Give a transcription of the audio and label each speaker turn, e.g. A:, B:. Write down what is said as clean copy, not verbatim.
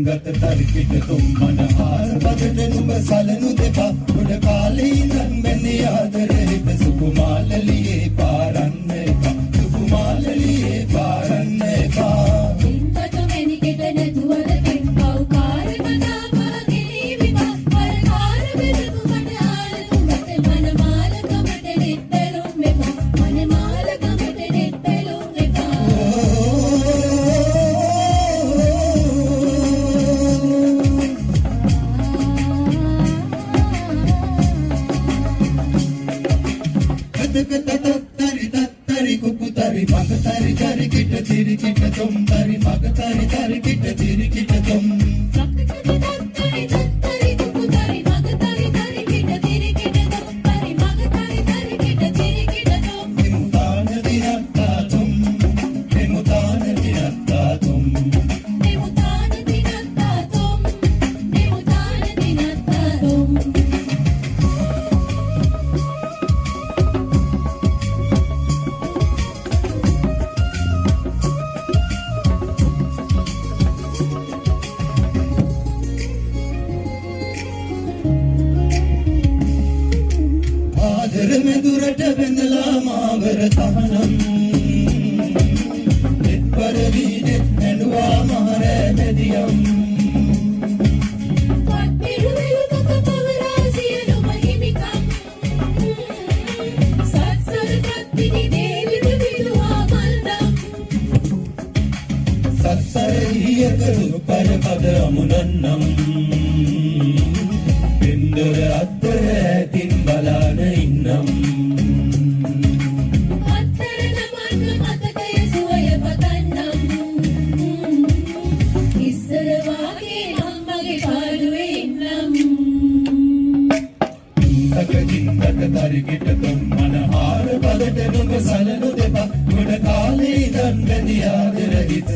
A: ගත තරිකිට තුම්මන ආර බදට නුඹ සලනු දෙපා උඩ කාලේ ඉඳන් මැන්නේ ආදරෙහිත සුකුමාලලියේ පාරන්න එපා සුකුමාලලියේ පාරන්න එපා
B: ඉන්කට මෙනිකට නැතුවද කෙම්පව් කාර මනාපා ගෙලීවිපා පරකාර බෙදපු මට ආල නුඹට මනමාල කමට නෙත් බැලුම් එපා මනමාල කමට නෙත් බැලුම් එපා
A: තත්තරි කුකු තරි මග තරි තරි කිට තිරි කිට තුම් තරි මග තරි තරි කිට තිරි කිට තුම්
B: තත්තරි කුකු තරි මග තරි තරි කිට තිරි කිට තුම් තරි මග තරි තරි කිට තිරි කිට තුම්
A: එමුතාන දිනත්තා තුම් එමුතාන දිනත්තා තුම්
B: එමුතාන දිනත්තා තුම් එමුතාන දිනත්තා තුම්
A: ආදර මෙදුරට බැඳලා මාවර තහනම් එක්වර වීනෙත් නැනුවා මහරෑ මැදියම්
B: පත්පිරුවෙලු තක පවරා සියලුම හිමිකම් සත්සරටත් පිණි දේවිද විදුවා මල්දම්
A: සත්සරහිය කරු පරපද අමුණන්නම් පෙන්දොර අත්තර ඇතින් බලාන ඉන්නම්
B: අත්තරන මන්න මතකය සුවය පතන්නම් ඉස්සර වාගේ අම්මගේ පාඩුවේ ඉන්නම්
A: තක ජින්දක තරිකිට තුම්මන ආර බදට නුඹ සලනු දෙපා ගොඩ කාලේ ඉඳන් බැඳි ආදර හිත